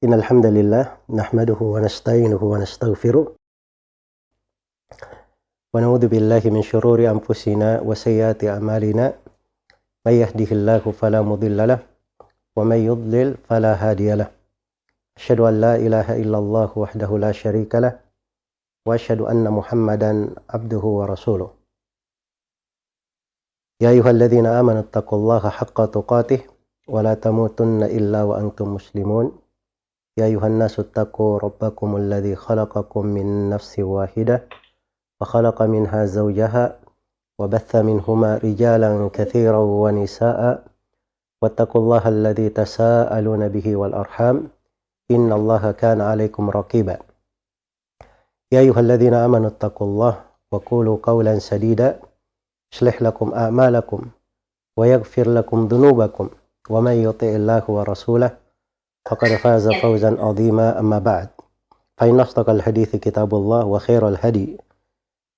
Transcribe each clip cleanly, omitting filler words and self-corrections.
Innal hamdalillah nahmaduhu wa nasta'inuhu wa nastaghfiruh wa na'udzu billahi min syururi anfusina wa sayyiati a'malina may yahdihillahu fala mudilla lahu wa may yudlil fala hadiya lahu. Asyhadu an la ilaha illallah wahdahu la syarika lah wa asyhadu anna Muhammadan abduhu wa rasuluh. Ya ayyuhalladzina amanu taqullaha haqqa tuqatih wa la tamutunna illa wa antum muslimun. Ya ayuhan nasu taqu rabbakumul ladzi khalaqakum min nafsin wahidah wa khalaqa minha zawjaha wa batha minhuma rijalan katsiran wa nisaa'a wattaqullaha alladzi tasaaluna bihi wal arham innallaha kana 'alaikum raqiba. Ya ayyuhalladzina amanu taqullaha wa qulu qawlan sadida yuslih lakum a'malakum wa yaghfir lakum dhunubakum wa may yuti'illaha wa rasulahu faqad faza fawzan 'azima. Amma ba'd, fa inna asdaqal hadithi kitabullah wa khairal hadi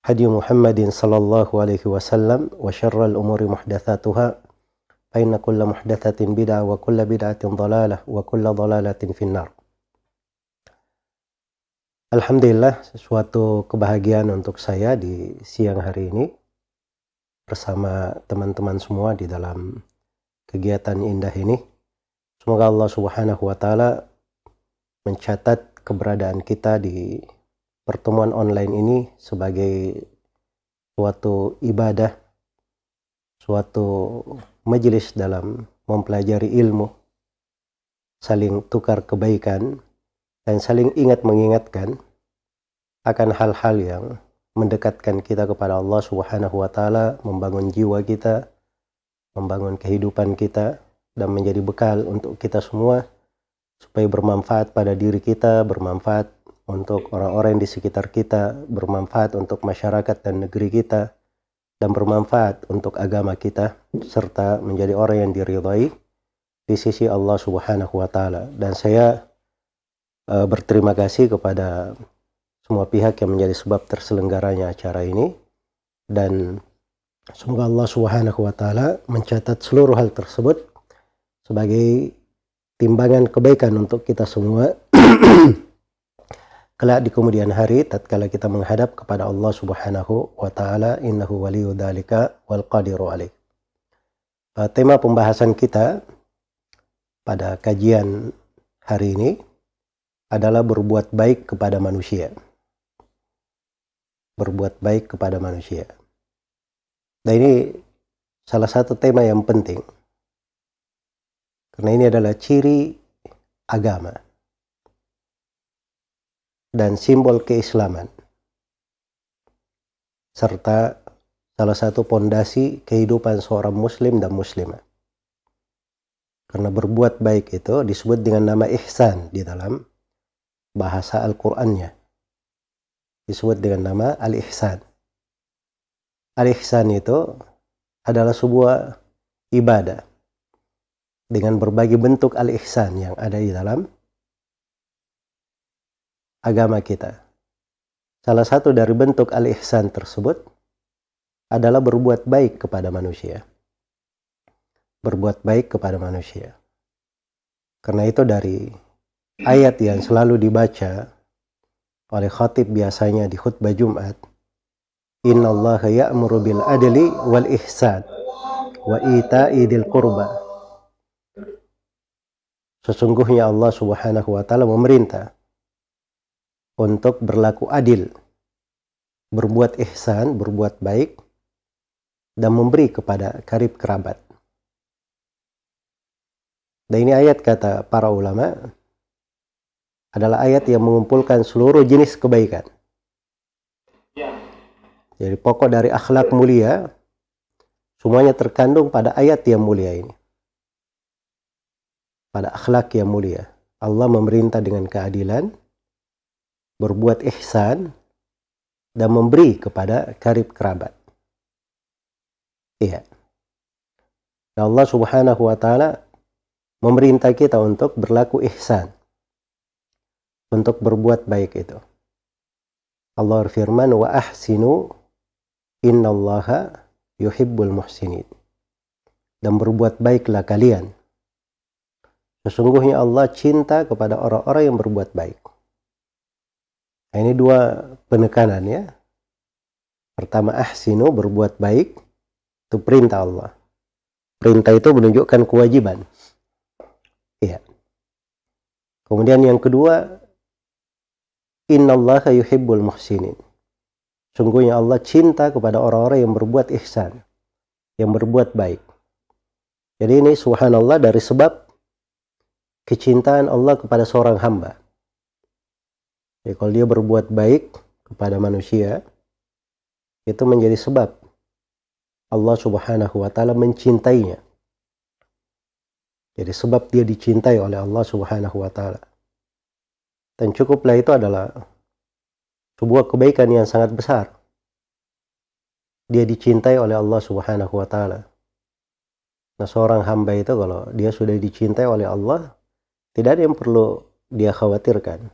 Muhammadin sallallahu alaihi wasallam wa syarral umuri muhdatsatuha fa inna kulla muhdatsatin bid'ah wa kulla bid'atin dhalalah wa kulla dhalalatin finnar. Alhamdulillah, suatu kebahagiaan untuk saya di siang hari ini bersama teman-teman semua di dalam kegiatan indah ini. Semoga Allah Subhanahu wa Ta'ala mencatat keberadaan kita di pertemuan online ini sebagai suatu ibadah, suatu majelis dalam mempelajari ilmu, saling tukar kebaikan, dan saling ingat mengingatkan akan hal-hal yang mendekatkan kita kepada Allah Subhanahu wa Ta'ala, membangun jiwa kita, membangun kehidupan kita, dan menjadi bekal untuk kita semua supaya bermanfaat pada diri kita, bermanfaat untuk orang-orang di sekitar kita, bermanfaat untuk masyarakat dan negeri kita, dan bermanfaat untuk agama kita, serta menjadi orang yang diridhai di sisi Allah Subhanahu wa Ta'ala. Dan saya berterima kasih kepada semua pihak yang menjadi sebab terselenggaranya acara ini, dan semoga Allah Subhanahu wa Ta'ala mencatat seluruh hal tersebut sebagai timbangan kebaikan untuk kita semua kelak di kemudian hari tatkala kita menghadap kepada Allah Subhanahu wa Ta'ala, innahu waliyyu dzalika wal qadiru alaih. Tema pembahasan kita pada kajian hari ini adalah berbuat baik kepada manusia. Berbuat baik kepada manusia. Dan ini salah satu tema yang penting, karena ini adalah ciri agama dan simbol keislaman, serta salah satu pondasi kehidupan seorang muslim dan muslimah. Karena berbuat baik itu disebut dengan nama ihsan di dalam bahasa Al-Qur'annya. Disebut dengan nama al-ihsan. Al-ihsan itu adalah sebuah ibadah dengan berbagai bentuk al-ihsan yang ada di dalam agama kita. Salah satu dari bentuk al-ihsan tersebut adalah berbuat baik kepada manusia. Berbuat baik kepada manusia. Karena itu dari ayat yang selalu dibaca oleh khatib biasanya di khutbah Jumat, innallaha ya'muru bil adli wal ihsan wa ita'i dzil qurba. Sesungguhnya Allah Subhanahu wa Ta'ala memerintah untuk berlaku adil, berbuat ihsan, berbuat baik, dan memberi kepada karib kerabat. Dan ini ayat, kata para ulama, adalah ayat yang mengumpulkan seluruh jenis kebaikan. Jadi pokok dari akhlak mulia semuanya terkandung pada ayat yang mulia ini. Pada akhlak yang mulia, Allah memerintah dengan keadilan, berbuat ihsan, dan memberi kepada karib kerabat. Iya. Allah Subhanahu wa Ta'ala memerintah kita untuk berlaku ihsan, untuk berbuat baik itu. Allah berfirman, wa ahsinu innallaha yuhibbul muhsinin. Dan berbuat baiklah kalian. Sesungguhnya Allah cinta kepada orang-orang yang berbuat baik. Nah, ini dua penekanan ya. Pertama, ahsinu, berbuat baik, itu perintah Allah. Perintah itu menunjukkan kewajiban. Iya. Kemudian yang kedua, innallaha yuhibbul muhsinin. Sungguhnya Allah cinta kepada orang-orang yang berbuat ihsan, yang berbuat baik. Jadi ini subhanallah dari sebab kecintaan Allah kepada seorang hamba. Jadi kalau dia berbuat baik kepada manusia, itu menjadi sebab Allah subhanahu wa ta'ala mencintainya. Jadi sebab dia dicintai oleh Allah subhanahu wa ta'ala. Dan cukuplah itu adalah sebuah kebaikan yang sangat besar. Dia dicintai oleh Allah subhanahu wa ta'ala. Nah, seorang hamba itu kalau dia sudah dicintai oleh Allah, tidak ada yang perlu dia khawatirkan.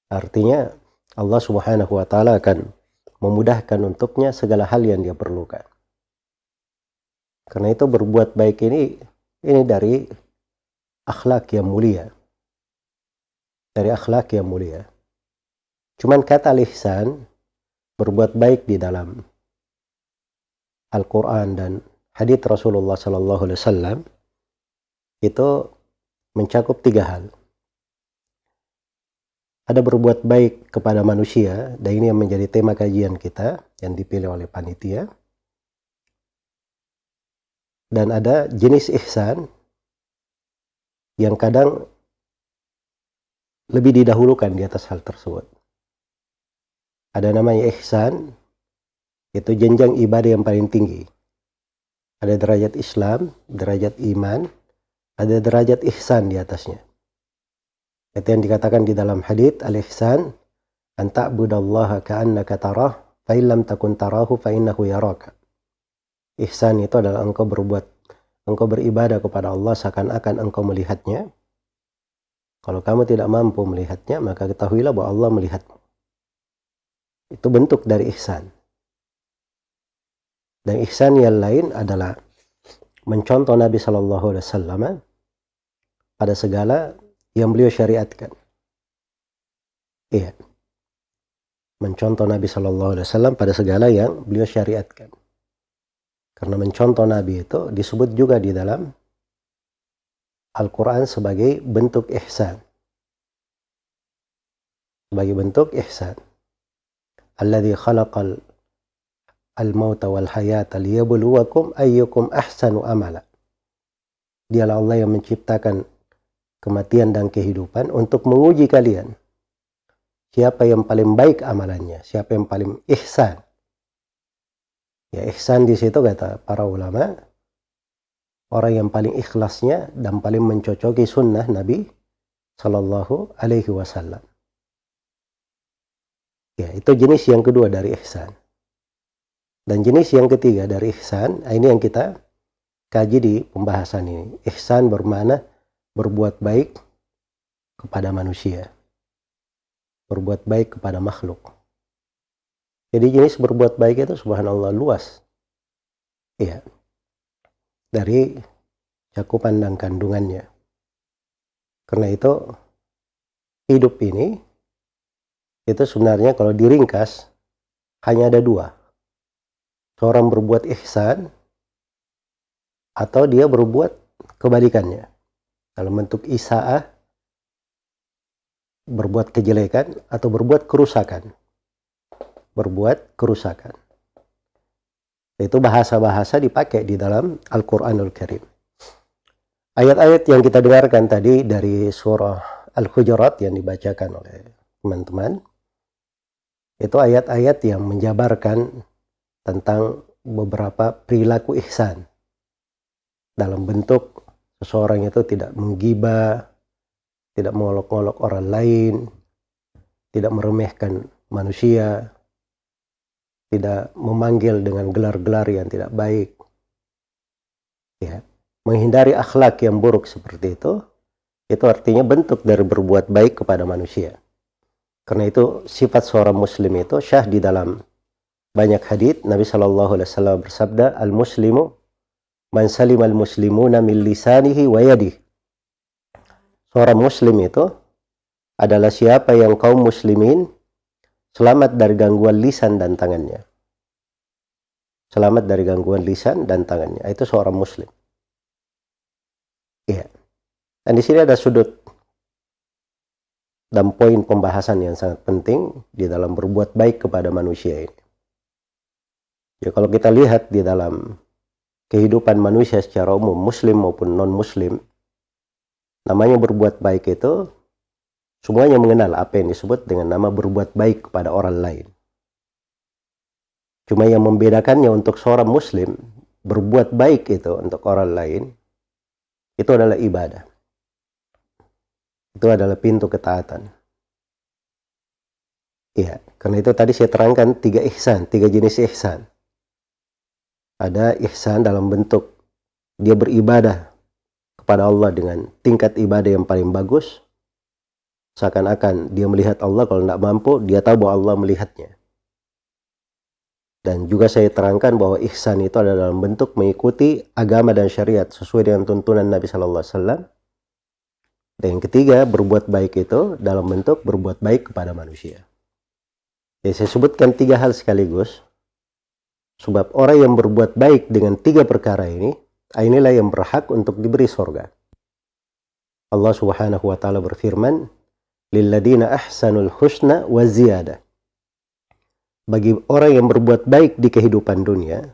Artinya Allah subhanahu wa ta'ala akan memudahkan untuknya segala hal yang dia perlukan. Karena itu berbuat baik ini dari akhlak yang mulia. Dari akhlak yang mulia. Cuman kata al-ihsan, berbuat baik di dalam Al-Quran dan hadits Rasulullah sallallahu alaihi wasallam itu mencakup 3 hal. Ada berbuat baik kepada manusia, dan ini yang menjadi tema kajian kita yang dipilih oleh panitia. Dan ada jenis ihsan yang kadang lebih didahulukan di atas hal tersebut. Ada namanya ihsan, itu jenjang ibadah yang paling tinggi. Ada derajat Islam, derajat iman, ada derajat ihsan di atasnya. Itu yang dikatakan di dalam hadits al-ihsan, an ta'budallaha ka'annaka tarah, fa in lam takun tarahu fa innahu yaraka. Ihsan itu adalah engkau beribadah kepada Allah seakan-akan engkau melihatnya. Kalau kamu tidak mampu melihatnya, maka ketahuilah bahwa Allah melihatmu. Itu bentuk dari ihsan. Dan ihsan yang lain adalah mencontoh Nabi sallallahu alaihi wasallam pada segala yang beliau syariatkan. Iya. Mencontoh Nabi sallallahu alaihi wasallam pada segala yang beliau syariatkan. Karena mencontoh Nabi itu disebut juga di dalam Al-Quran sebagai bentuk ihsan. Sebagai bentuk ihsan. Alladzi khalaqal al-mauta wal hayata liyabluwakum ayyukum ahsanu amala. Dialah Allah yang menciptakan kematian dan kehidupan untuk menguji kalian. Siapa yang paling baik amalannya, siapa yang paling ihsan. Ya, ihsan di situ kata para ulama, orang yang paling ikhlasnya dan paling mencocoki sunnah Nabi sallallahu alaihi wasallam. Ya, itu jenis yang kedua dari ihsan. Dan jenis yang ketiga dari ihsan, ini yang kita kaji di pembahasan ini. Ihsan bermakna berbuat baik kepada manusia. Berbuat baik kepada makhluk. Jadi jenis berbuat baik itu subhanallah luas. Iya. Dari cakupan dan kandungannya. Karena itu hidup ini itu sebenarnya kalau diringkas hanya ada 2. Seorang berbuat ihsan atau dia berbuat kebalikannya. Dalam bentuk isa'ah, berbuat kejelekan atau berbuat kerusakan. Berbuat kerusakan. Itu bahasa-bahasa dipakai di dalam Al-Quranul Karim. Ayat-ayat yang kita dengarkan tadi dari surah Al-Hujurat yang dibacakan oleh teman-teman, itu ayat-ayat yang menjabarkan tentang beberapa perilaku ihsan. Dalam bentuk seseorang itu tidak menggibah, tidak mengolok-olok orang lain, tidak meremehkan manusia, tidak memanggil dengan gelar-gelar yang tidak baik. Ya, menghindari akhlak yang buruk seperti itu artinya bentuk dari berbuat baik kepada manusia. Karena itu sifat seorang muslim itu syah di dalam banyak hadits. Nabi sallallahu alaihi wasallam bersabda, al-muslimu man salima al-muslimuna min lisanihi wa yadihi. Seorang muslim itu adalah siapa yang kaum muslimin selamat dari gangguan lisan dan tangannya. Selamat dari gangguan lisan dan tangannya. Itu seorang muslim. Iya. Dan di sini ada sudut dan poin pembahasan yang sangat penting di dalam berbuat baik kepada manusia ini. Ya, kalau kita lihat di dalam kehidupan manusia secara umum, muslim maupun non-muslim, namanya berbuat baik itu semuanya mengenal apa yang disebut dengan nama berbuat baik kepada orang lain. Cuma yang membedakannya untuk seorang muslim, berbuat baik itu untuk orang lain, itu adalah ibadah. Itu adalah pintu ketaatan. Iya, karena itu tadi saya terangkan 3 ihsan, 3 jenis ihsan. Ada ihsan dalam bentuk dia beribadah kepada Allah dengan tingkat ibadah yang paling bagus. Seakan-akan dia melihat Allah, kalau tidak mampu, dia tahu bahwa Allah melihatnya. Dan juga saya terangkan bahwa ihsan itu adalah dalam bentuk mengikuti agama dan syariat sesuai dengan tuntunan Nabi Sallallahu Alaihi Wasallam. Dan yang ketiga, berbuat baik itu dalam bentuk berbuat baik kepada manusia. Jadi saya sebutkan 3 hal sekaligus. Sebab orang yang berbuat baik dengan 3 perkara ini, inilah yang berhak untuk diberi surga. Allah Subhanahu wa taala berfirman, "Lilladina ahsanul husna wa ziyadah." Bagi orang yang berbuat baik di kehidupan dunia,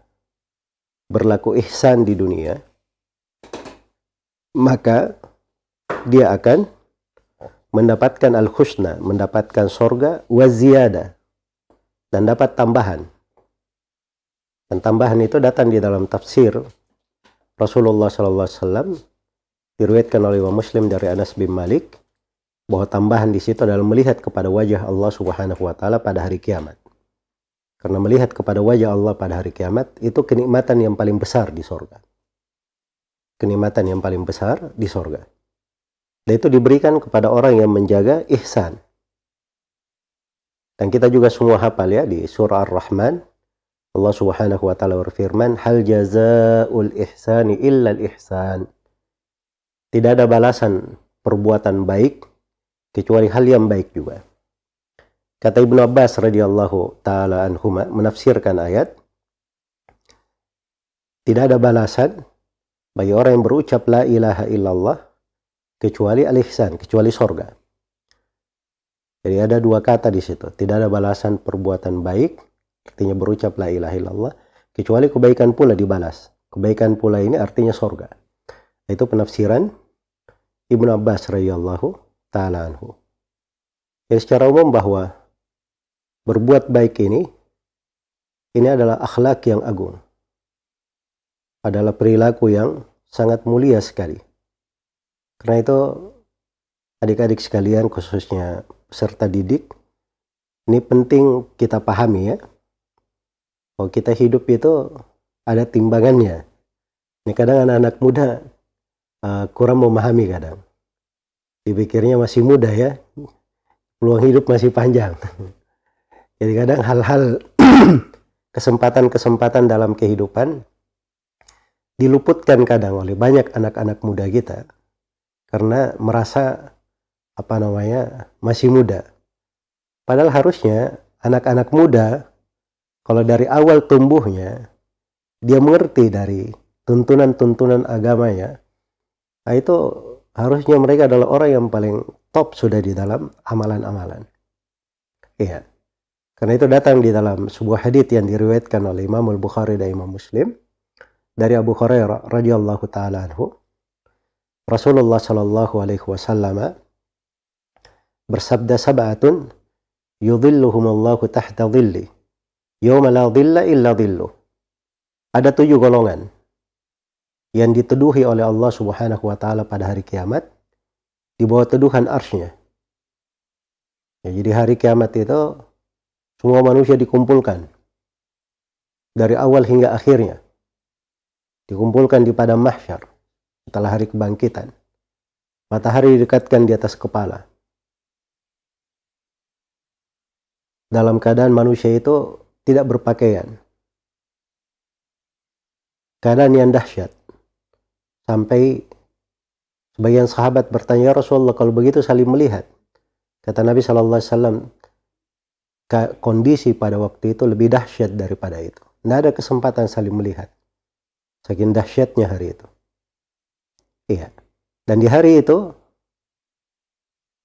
berlaku ihsan di dunia, maka dia akan mendapatkan al-husna, mendapatkan surga, wa ziyadah, dan dapat tambahan. Dan tambahan itu datang di dalam tafsir Rasulullah SAW, diriwayatkan oleh Imam Muslim dari Anas bin Malik, bahwa tambahan di situ adalah melihat kepada wajah Allah Subhanahu wa taala pada hari kiamat. Karena melihat kepada wajah Allah pada hari kiamat itu kenikmatan yang paling besar di sorga. Kenikmatan yang paling besar di sorga. Dan itu diberikan kepada orang yang menjaga ihsan. Dan kita juga semua hafal ya di surah Ar-Rahman, Allah Subhanahu wa taala berfirman, "Hal jazaa'ul ihsani illa al-ihsan." Tidak ada balasan perbuatan baik kecuali hal yang baik juga. Kata Ibnu Abbas radhiyallahu taala anhuma menafsirkan ayat, tidak ada balasan bagi orang yang berucap la ilaha illallah kecuali al-ihsan, kecuali surga. Jadi ada 2 kata di situ. Tidak ada balasan perbuatan baik, artinya berucap la ilaha illallah, kecuali kebaikan pula dibalas. Kebaikan pula ini artinya surga. Itu penafsiran Ibnu Abbas radhiyallahu taala anhu. Jadi secara umum bahwa berbuat baik ini adalah akhlak yang agung. Adalah perilaku yang sangat mulia sekali. Karena itu adik-adik sekalian, khususnya peserta didik, ini penting kita pahami ya. Kalau kita hidup itu ada timbangannya. Ini kadang anak-anak muda kurang memahami kadang. Dipikirnya masih muda ya, peluang hidup masih panjang. Jadi kadang hal-hal kesempatan-kesempatan dalam kehidupan diluputkan kadang oleh banyak anak-anak muda kita karena merasa masih muda. Padahal harusnya anak-anak muda kalau dari awal tumbuhnya dia mengerti dari tuntunan-tuntunan agamanya, nah itu harusnya mereka adalah orang yang paling top sudah di dalam amalan-amalan. Iya. Karena itu datang di dalam sebuah hadits yang diriwayatkan oleh Imam Al-Bukhari dan Imam Muslim dari Abu Hurairah radhiyallahu taala anhu, Rasulullah sallallahu alaihi wasallam bersabda, "Sab'atun yudhilluhumullahu tahta dhilli yauma la dhilla illa dhilluh." Ada 7 golongan yang diteduhi oleh Allah Subhanahu wa taala pada hari kiamat di bawah teduhan arsy-Nya. Ya, jadi hari kiamat itu semua manusia dikumpulkan dari awal hingga akhirnya. Dikumpulkan di padang mahsyar setelah hari kebangkitan. Matahari didekatkan di atas kepala. Dalam keadaan manusia itu tidak berpakaian. Keadaan yang dahsyat. Sampai Sebagian sahabat bertanya, "Ya Rasulullah, kalau begitu saling melihat." Kata Nabi SAW, kondisi pada waktu itu lebih dahsyat daripada itu. Tidak ada kesempatan saling melihat. Saking dahsyatnya hari itu. Iya. Dan di hari itu,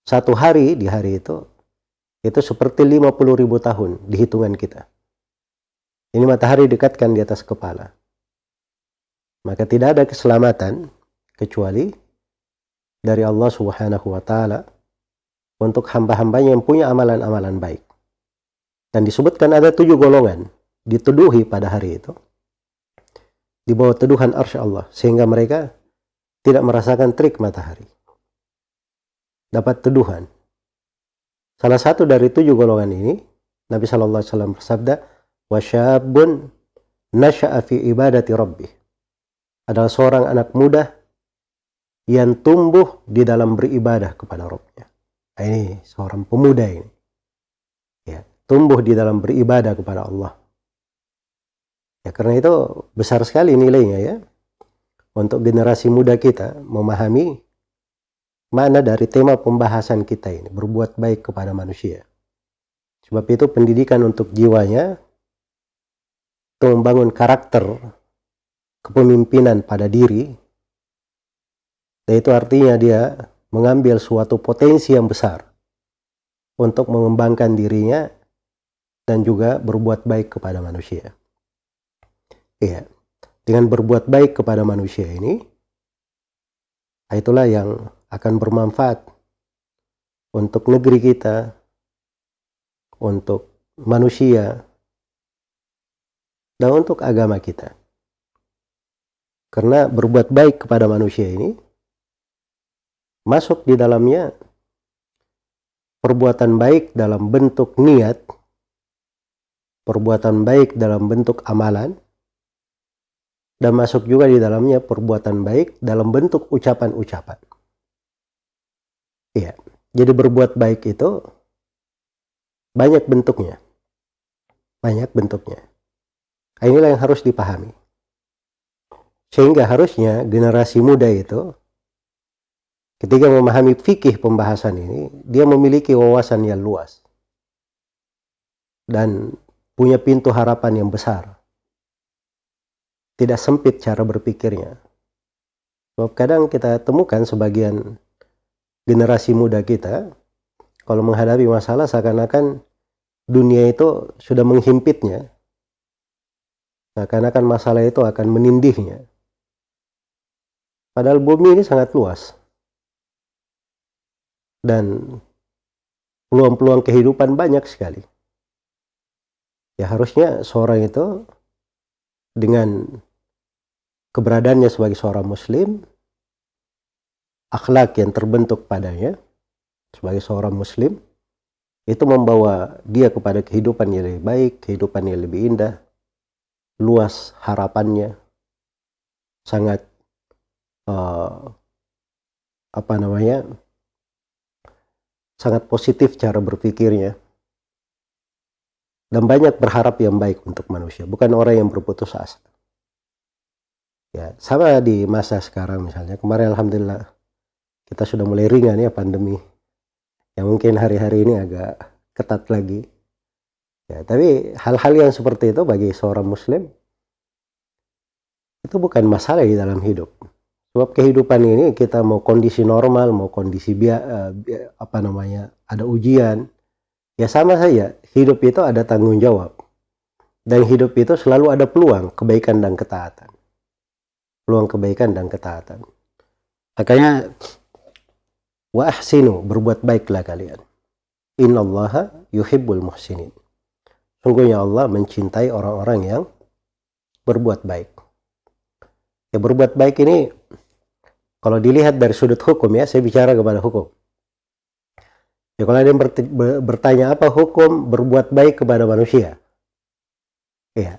satu hari di hari itu seperti 50.000 tahun di hitungan kita. Ini matahari dekatkan di atas kepala. Maka tidak ada keselamatan kecuali dari Allah Subhanahu wa Ta'ala untuk hamba-hambanya yang punya amalan-amalan baik. Dan disebutkan ada 7 golongan dituduhi pada hari itu di bawah tuduhan arsy Allah, sehingga mereka tidak merasakan terik matahari. Dapat tuduhan. Salah satu dari 7 golongan ini, Nabi SAW bersabda, "Wasyabun nasha'a fi ibadati rabbih." Adalah seorang anak muda yang tumbuh di dalam beribadah kepada Rabb-nya. Nah, ini seorang pemuda ini. Ya, tumbuh di dalam beribadah kepada Allah. Ya, karena itu besar sekali nilainya ya. Untuk generasi muda kita memahami makna dari tema pembahasan kita ini, berbuat baik kepada manusia. Sebab itu pendidikan untuk jiwanya, itu membangun karakter kepemimpinan pada diri, dan itu artinya dia mengambil suatu potensi yang besar untuk mengembangkan dirinya dan juga berbuat baik kepada manusia. Iya, dengan berbuat baik kepada manusia ini, itulah yang akan bermanfaat untuk negeri kita, untuk manusia, dan untuk agama kita. Karena berbuat baik kepada manusia ini masuk di dalamnya perbuatan baik dalam bentuk niat, perbuatan baik dalam bentuk amalan, dan masuk juga di dalamnya perbuatan baik dalam bentuk ucapan-ucapan. Iya, jadi berbuat baik itu banyak bentuknya. Banyak bentuknya. Inilah yang harus dipahami. Sehingga harusnya generasi muda itu ketika memahami fikih pembahasan ini, dia memiliki wawasan yang luas dan punya pintu harapan yang besar. Tidak sempit cara berpikirnya. Sebab kadang kita temukan sebagian generasi muda kita, kalau menghadapi masalah seakan-akan dunia itu sudah menghimpitnya. Seakan-akan masalah itu akan menindihnya. Padahal bumi ini sangat luas. Dan peluang-peluang kehidupan banyak sekali. Ya harusnya seorang itu dengan keberadaannya sebagai seorang muslim, akhlak yang terbentuk padanya sebagai seorang muslim, itu membawa dia kepada kehidupan yang lebih baik, kehidupan yang lebih indah, luas harapannya, sangat sangat positif cara berpikirnya, dan banyak berharap yang baik untuk manusia, bukan orang yang berputus asa. Ya, sama di masa sekarang misalnya, kemarin alhamdulillah kita sudah mulai ringan ya pandemi. Yang mungkin hari-hari ini agak ketat lagi. Ya, tapi hal-hal yang seperti itu bagi seorang muslim itu bukan masalah di dalam hidup. Sebab kehidupan ini kita mau kondisi normal, mau kondisi ada ujian, ya sama saja. Hidup itu ada tanggung jawab. Dan hidup itu selalu ada peluang kebaikan dan ketaatan. Peluang kebaikan dan ketaatan. Makanya wa ahsinu, berbuat baiklah kalian. Innallaha yuhibbul muhsinin. Sungguhnya Allah mencintai orang-orang yang berbuat baik. Ya, berbuat baik ini kalau dilihat dari sudut hukum ya, saya bicara kepada hukum. Ya, kalau ada yang bertanya apa hukum berbuat baik kepada manusia? Ya,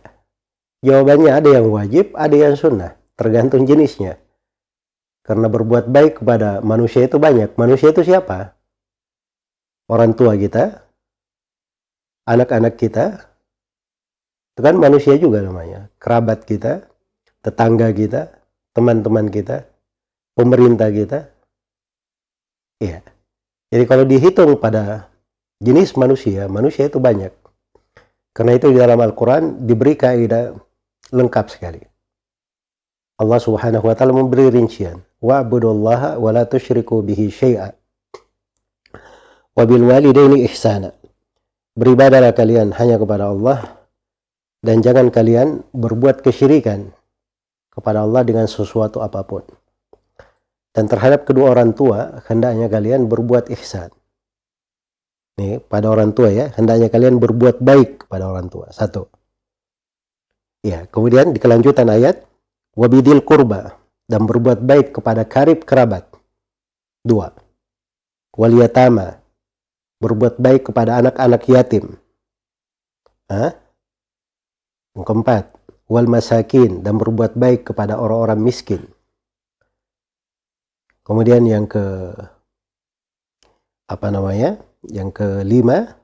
jawabannya ada yang wajib, ada yang sunnah, tergantung jenisnya. Karena berbuat baik kepada manusia itu banyak. Manusia itu siapa? Orang tua kita, anak-anak kita, itu kan manusia juga namanya. Kerabat kita, tetangga kita, teman-teman kita, pemerintah kita. Ya. Jadi kalau dihitung pada jenis manusia, manusia itu banyak. Karena itu di dalam Al-Quran diberi kaidah lengkap sekali. Allah Subhanahu wa taala memberi rincian, wa'budullaha wa la tusyriku bihi syai'a wa bil walidaini ihsana. Beribadahlah kalian hanya kepada Allah dan jangan kalian berbuat kesyirikan kepada Allah dengan sesuatu apapun. Dan terhadap kedua orang tua hendaknya kalian berbuat ihsan. Nih, pada orang tua ya, hendaknya kalian berbuat baik kepada orang tua. Satu. Ya, kemudian di kelanjutan ayat, wabidil kurba, dan berbuat baik kepada karib kerabat. Dua. Waliyatama, berbuat baik kepada anak-anak yatim. Yang keempat, wal masakin, dan berbuat baik kepada orang-orang miskin. Kemudian yang yang kelima,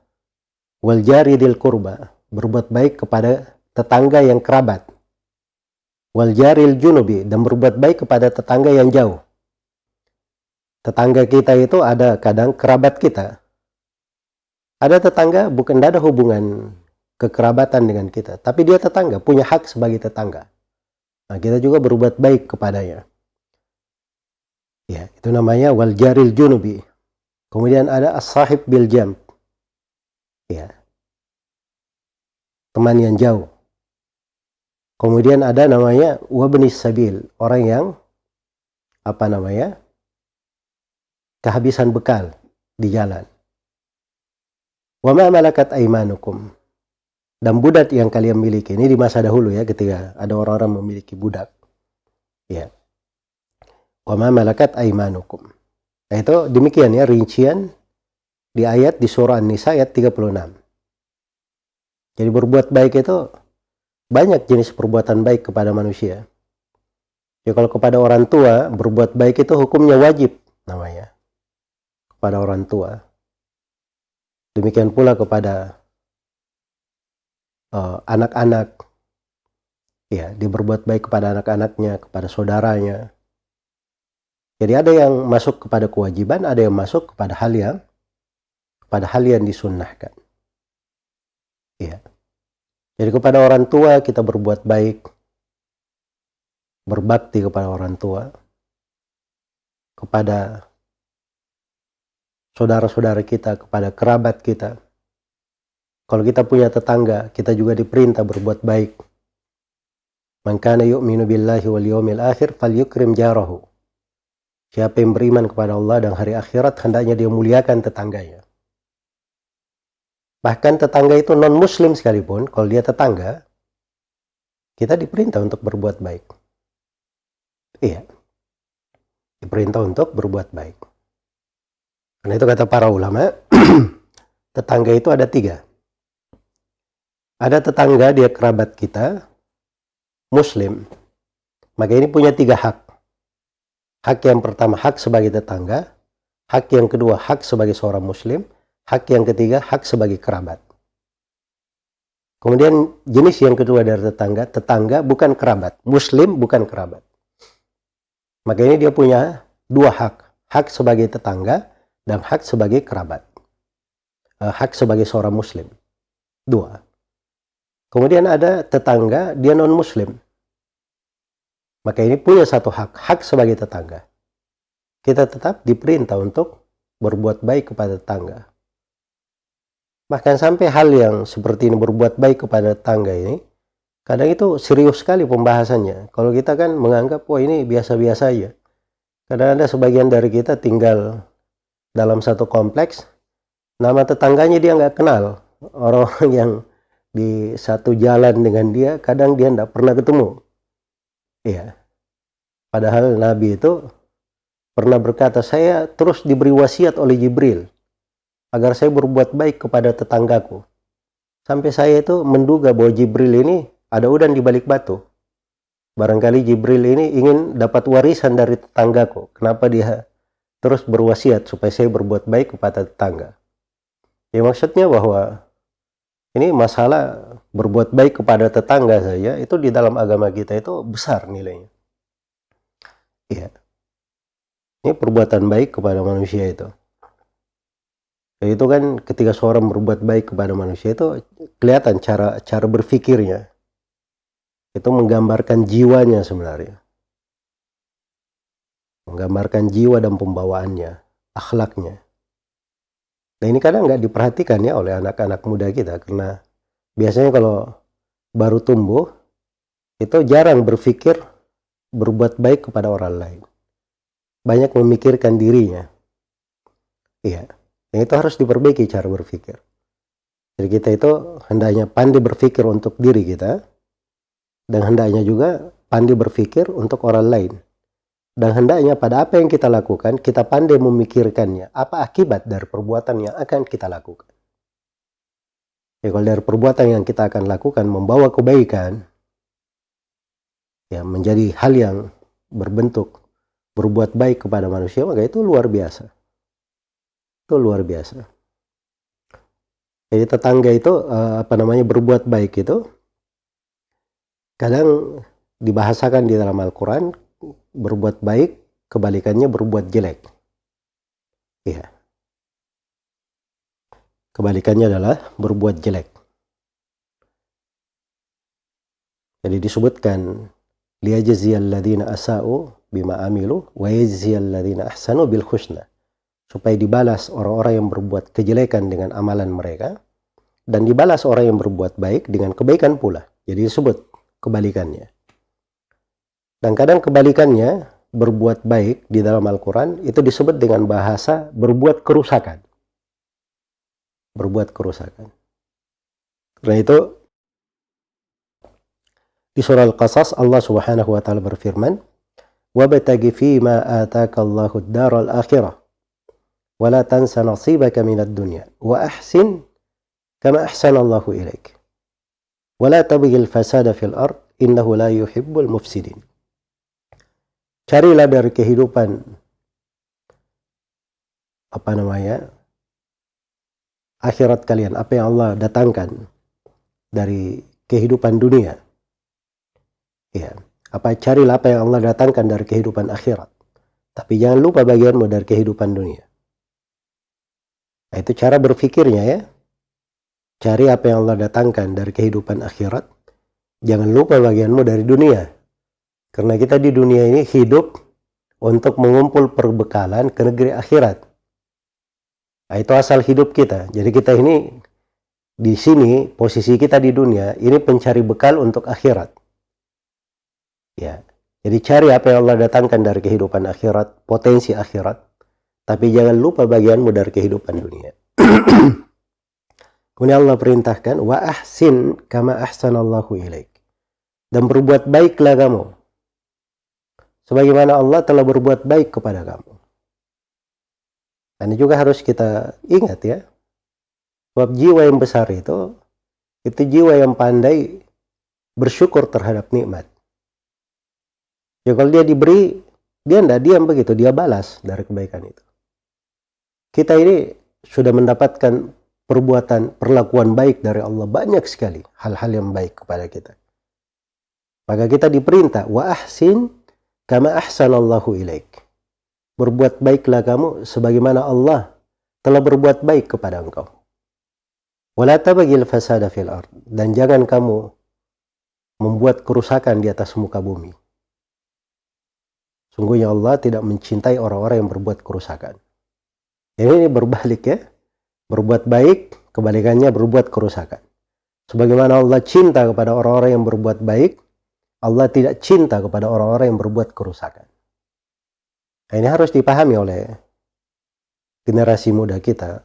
wal jari dil kurba, berbuat baik kepada tetangga yang kerabat. Wal jaril junubi, dan berbuat baik kepada tetangga yang jauh. Tetangga kita itu ada kadang kerabat kita. Ada tetangga bukan ada hubungan kekerabatan dengan kita, tapi dia tetangga, punya hak sebagai tetangga. Nah, kita juga berbuat baik kepadanya. Ya, itu namanya wal jaril junubi. Kemudian ada as-sahib bil jamb. Ya. Teman yang jauh. Kemudian ada namanya wabnis sabil, orang yang kehabisan bekal di jalan. Wa ma malakat aimanukum, dan budak yang kalian miliki. Ini di masa dahulu ya, ketika ada orang-orang memiliki budak. Ya. Wa ma malakat aimanukum. Nah, itu demikian ya rincian di ayat di surah An-Nisa ayat 36. Jadi berbuat baik itu banyak jenis perbuatan baik kepada manusia. Ya, kalau kepada orang tua berbuat baik itu hukumnya wajib namanya. Kepada orang tua. Demikian pula kepada anak-anak. Ya, dia berbuat baik kepada anak-anaknya, kepada saudaranya. Jadi ada yang masuk kepada kewajiban, ada yang masuk kepada hal yang disunnahkan. Ya. Jadi kepada orang tua kita berbuat baik, berbakti kepada orang tua, kepada saudara-saudara kita, kepada kerabat kita. Kalau kita punya tetangga, kita juga diperintah berbuat baik. Man kana yu'minu billahi wal yawmil akhir falyukrim jarahu. Siapa yang beriman kepada Allah dan hari akhirat, hendaknya dia muliakan tetangganya. Bahkan tetangga itu non-muslim sekalipun, kalau dia tetangga, kita diperintah untuk berbuat baik. Iya. Diperintah untuk berbuat baik. Karena itu kata para ulama, tetangga itu ada 3. Ada tetangga, dia kerabat kita, muslim. Maka ini punya 3 hak. Hak yang pertama, hak sebagai tetangga. Hak yang kedua, hak sebagai seorang muslim. Hak yang ketiga, hak sebagai kerabat. Kemudian jenis yang kedua dari tetangga bukan kerabat. Muslim bukan kerabat. Maka ini dia punya 2 hak. Hak sebagai tetangga dan hak sebagai kerabat. Hak sebagai seorang muslim. 2. Kemudian ada tetangga, dia non-muslim. Maka ini punya 1 hak. Hak sebagai tetangga. Kita tetap diperintah untuk berbuat baik kepada tetangga. Bahkan sampai hal yang seperti ini, berbuat baik kepada tetangga ini, kadang itu serius sekali pembahasannya. Kalau kita kan menganggap, wah ini biasa-biasa aja. Kadang ada sebagian dari kita tinggal dalam satu kompleks, nama tetangganya dia nggak kenal. Orang yang di satu jalan dengan dia, kadang dia nggak pernah ketemu. Iya. Padahal Nabi itu pernah berkata, saya terus diberi wasiat oleh Jibril agar saya berbuat baik kepada tetanggaku. Sampai saya itu menduga bahwa Jibril ini ada udang di balik batu. Barangkali Jibril ini ingin dapat warisan dari tetanggaku. Kenapa dia terus berwasiat supaya saya berbuat baik kepada tetangga? Ya, maksudnya bahwa ini masalah berbuat baik kepada tetangga saja, itu di dalam agama kita itu besar nilainya. Iya. Ini perbuatan baik kepada manusia itu. Itu kan ketika seorang berbuat baik kepada manusia itu kelihatan cara berpikirnya. Itu menggambarkan jiwanya sebenarnya. Menggambarkan jiwa dan pembawaannya, akhlaknya. Nah ini kadang nggak diperhatikan ya oleh anak-anak muda kita, karena biasanya kalau baru tumbuh itu jarang berpikir berbuat baik kepada orang lain. Banyak memikirkan dirinya. Iya. Yang itu harus diperbaiki cara berpikir. Jadi kita itu hendaknya pandai berpikir untuk diri kita, dan hendaknya juga pandai berpikir untuk orang lain. Dan hendaknya pada apa yang kita lakukan, kita pandai memikirkannya. Apa akibat dari perbuatan yang akan kita lakukan. Ya, kalau dari perbuatan yang kita akan lakukan membawa kebaikan, ya menjadi hal yang berbentuk berbuat baik kepada manusia, maka itu luar biasa. Itu luar biasa. Jadi tetangga itu berbuat baik itu kadang dibahasakan di dalam Al-Quran, berbuat baik kebalikannya berbuat jelek. Iya. Kebalikannya adalah berbuat jelek. Jadi disebutkan liyajziyal ladzina asa'u bima amilu wa yajziyal ladzina ahsanu bil husna. Supaya dibalas orang-orang yang berbuat kejelekan dengan amalan mereka, dan dibalas orang yang berbuat baik dengan kebaikan pula. Jadi disebut kebalikannya. Dan kadang kebalikannya, berbuat baik di dalam Al-Quran itu disebut dengan bahasa berbuat kerusakan. Berbuat kerusakan. Karena itu di surah Al-Qasas Allah Subhanahu wa taala berfirman, "Wabtaghi fima ataka Allahu ad-daral akhirah wa la tansa nasibaka minad dunya wa ahsin kama ahsana Allahu ilaik. Wa la tabghil fasada fil ard innahu la yuhibbul mufsidin." Carilah dari kehidupan akhirat kalian, apa yang Allah datangkan dari kehidupan dunia. Ya, carilah apa yang Allah datangkan dari kehidupan akhirat. Tapi jangan lupa bagianmu dari kehidupan dunia. Nah, itu cara berpikirnya ya. Cari apa yang Allah datangkan dari kehidupan akhirat. Jangan lupa bagianmu dari dunia. Karena kita di dunia ini hidup untuk mengumpul perbekalan ke negeri akhirat. Nah, itu asal hidup kita. Jadi kita ini di sini, posisi kita di dunia ini pencari bekal untuk akhirat. Ya. Jadi cari apa yang Allah datangkan dari kehidupan akhirat, potensi akhirat. Tapi jangan lupa bagianmu dari kehidupan dunia. Kemudian Allah perintahkan, wa ahsin kama ahsanallahu ilaik. Dan berbuat baiklah kamu sebagaimana Allah telah berbuat baik kepada kamu. Dan ini juga harus kita ingat ya. Sebab jiwa yang besar itu jiwa yang pandai bersyukur terhadap nikmat. Ya kalau dia diberi, dia tidak diam begitu, dia balas dari kebaikan itu. Kita ini sudah mendapatkan perlakuan baik dari Allah banyak sekali, hal-hal yang baik kepada kita. Maka kita diperintah, wa ahsin kama ahsanallahu ilaik. Berbuat baiklah kamu sebagaimana Allah telah berbuat baik kepada engkau. Wala tabghil fasada fil ard. Dan jangan kamu membuat kerusakan di atas muka bumi. Sungguhnya Allah tidak mencintai orang-orang yang berbuat kerusakan. Ini berbalik ya. Berbuat baik, kebalikannya berbuat kerusakan. Sebagaimana Allah cinta kepada orang-orang yang berbuat baik, Allah tidak cinta kepada orang-orang yang berbuat kerusakan. Nah, ini harus dipahami oleh generasi muda kita.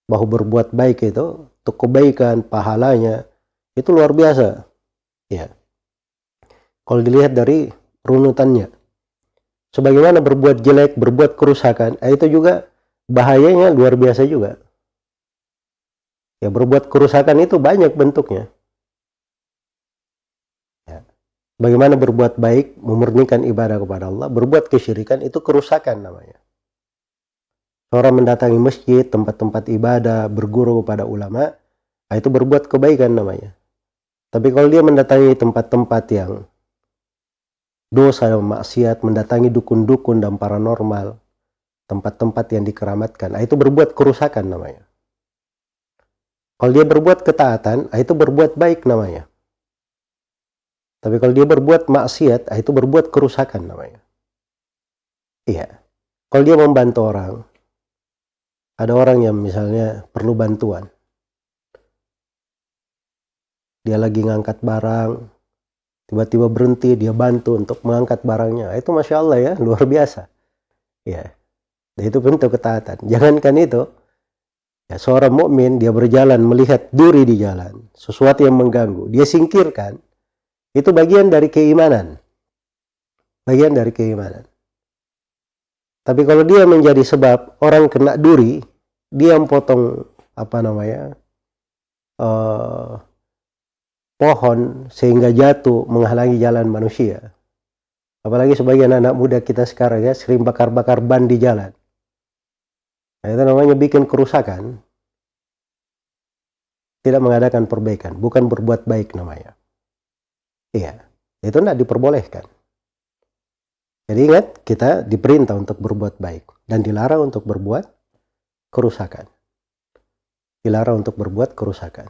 Bahwa berbuat baik itu, untuk kebaikan, pahalanya, itu luar biasa. Ya. Kalau dilihat dari runutannya. Sebagaimana berbuat jelek, berbuat kerusakan, itu juga bahayanya luar biasa juga. Ya, berbuat kerusakan itu banyak bentuknya. Bagaimana berbuat baik, memurnikan ibadah kepada Allah, berbuat kesyirikan itu kerusakan namanya. Orang mendatangi masjid, tempat-tempat ibadah, berguru kepada ulama, itu berbuat kebaikan namanya. Tapi kalau dia mendatangi tempat-tempat yang dosa dan maksiat, mendatangi dukun-dukun dan paranormal, tempat-tempat yang dikeramatkan, itu berbuat kerusakan namanya. Kalau dia berbuat ketaatan, itu berbuat baik namanya. Tapi kalau dia berbuat maksiat, itu berbuat kerusakan namanya. Iya. Kalau dia membantu orang, ada orang yang misalnya perlu bantuan. Dia lagi ngangkat barang, tiba-tiba berhenti, dia bantu untuk mengangkat barangnya. Itu Masya Allah ya, luar biasa. Ya, itu bentuk ketaatan. Jangankan itu, ya, seorang mukmin dia berjalan melihat duri di jalan, sesuatu yang mengganggu, dia singkirkan. Itu bagian dari keimanan. Bagian dari keimanan. Tapi kalau dia menjadi sebab orang kena duri, dia yang potong pohon sehingga jatuh menghalangi jalan manusia. Apalagi sebagian anak muda kita sekarang ya sering bakar-bakar ban di jalan. Nah, itu namanya bikin kerusakan. Tidak mengadakan perbaikan, bukan berbuat baik namanya. Iya, itu tidak diperbolehkan. Jadi ingat, kita diperintah untuk berbuat baik dan dilarang untuk berbuat kerusakan. Dilarang untuk berbuat kerusakan.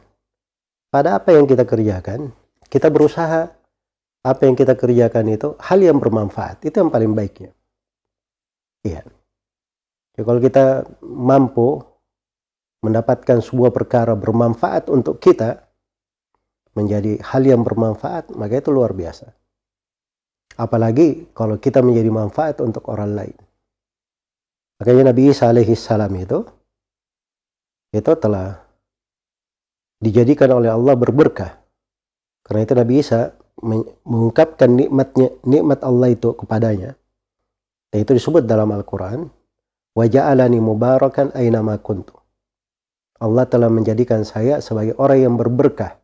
Pada apa yang kita kerjakan, kita berusaha apa yang kita kerjakan itu hal yang bermanfaat. Itu yang paling baiknya. Iya. Jadi kalau kita mampu mendapatkan sebuah perkara bermanfaat untuk kita, menjadi hal yang bermanfaat, maka itu luar biasa. Apalagi kalau kita menjadi manfaat untuk orang lain. Makanya Nabi Isa alaihi salam itu telah dijadikan oleh Allah berberkah. Karena itu Nabi Isa mengungkapkan nikmat Allah itu kepadanya. Dan itu disebut dalam Al-Quran, wa ja'alani mubarakan aynama kuntu. Allah telah menjadikan saya sebagai orang yang berberkah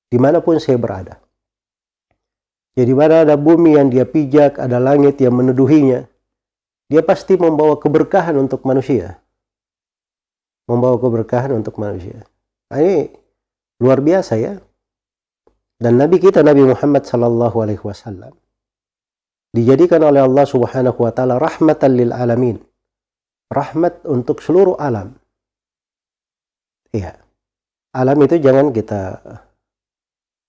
dimanapun saya berada. Jadi mana ada bumi yang dia pijak, ada langit yang meneduhinya, dia pasti membawa keberkahan untuk manusia. Membawa keberkahan untuk manusia. Nah, ini luar biasa ya. Dan Nabi kita, Nabi Muhammad sallallahu alaihi wasallam, dijadikan oleh Allah subhanahu wa ta'ala rahmatan lil alamin. Rahmat untuk seluruh alam. Iya. Alam itu jangan kita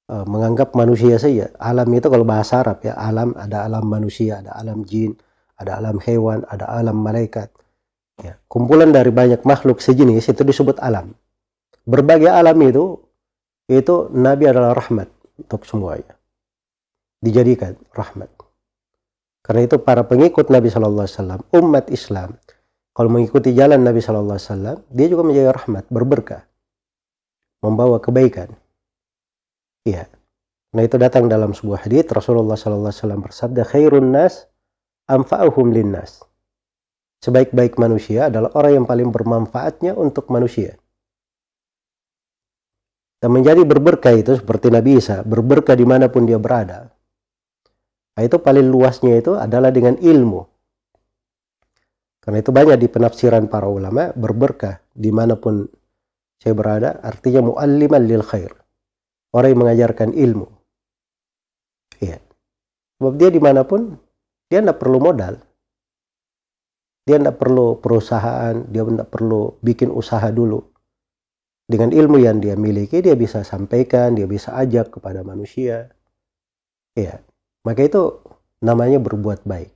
menganggap manusia saja. Alam itu kalau bahasa Arab ya, alam ada alam manusia, ada alam jin, ada alam hewan, ada alam malaikat. Ya, kumpulan dari banyak makhluk sejenis itu disebut alam. Berbagai alam itu Nabi adalah rahmat untuk semuanya. Dijadikan rahmat. Karena itu para pengikut Nabi sallallahu alaihi wasallam, umat Islam, kalau mengikuti jalan Nabi sallallahu alaihi wasallam, dia juga menjadi rahmat, berberkah, membawa kebaikan. Iya. Nah, itu datang dalam sebuah hadits Rasulullah sallallahu alaihi wasallam bersabda, khairun nas anfa'uhum linnas. Sebaik-baik manusia adalah orang yang paling bermanfaatnya untuk manusia. Dan menjadi berberkah itu seperti Nabi Isa, berberkah dimanapun dia berada. Nah, itu paling luasnya itu adalah dengan ilmu. Karena itu banyak di penafsiran para ulama, berberkah dimanapun saya berada, artinya mu'alliman lil khair. Orang yang mengajarkan ilmu. Iya. Sebab dia dimanapun, dia tidak perlu modal. Dia tidak perlu perusahaan, dia tidak perlu bikin usaha dulu. Dengan ilmu yang dia miliki, dia bisa sampaikan, dia bisa ajak kepada manusia. Iya. Maka itu namanya berbuat baik.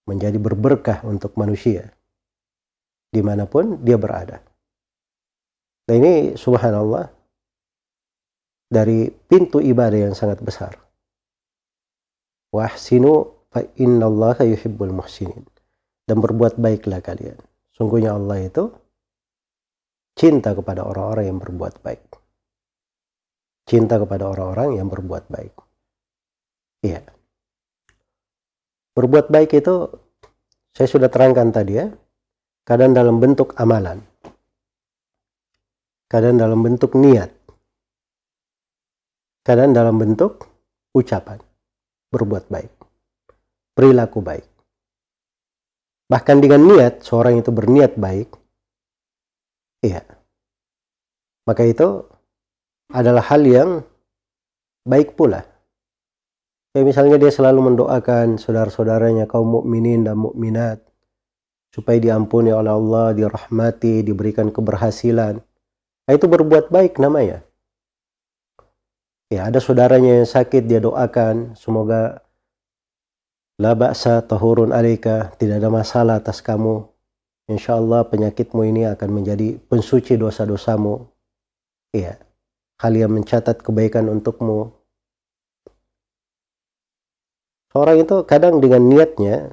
Menjadi berberkah untuk manusia. Dimanapun dia berada. Nah, ini subhanallah, dari pintu ibadah yang sangat besar. Wahsinu fa innallaha yuhibbul muhsinin. Dan berbuat baiklah kalian. Sungguhnya Allah itu cinta kepada orang-orang yang berbuat baik. Cinta kepada orang-orang yang berbuat baik. Iya. Berbuat baik itu saya sudah terangkan tadi ya. Kadang dalam bentuk amalan. Kadang dalam bentuk niat. Kadang dalam bentuk ucapan. Berbuat baik. Perilaku baik. Bahkan dengan niat, seorang itu berniat baik. Iya. Maka itu adalah hal yang baik pula. Kayak misalnya dia selalu mendoakan saudara-saudaranya kaum mukminin dan mukminat supaya diampuni oleh Allah, dirahmati, diberikan keberhasilan. Nah, itu berbuat baik namanya. Ya, ada saudaranya yang sakit, dia doakan semoga la ba'sa tahurun alaika, tidak ada masalah atas kamu. Insya Allah penyakitmu ini akan menjadi pensuci dosa-dosamu. Iya, hal yang mencatat kebaikan untukmu. Orang itu kadang dengan niatnya,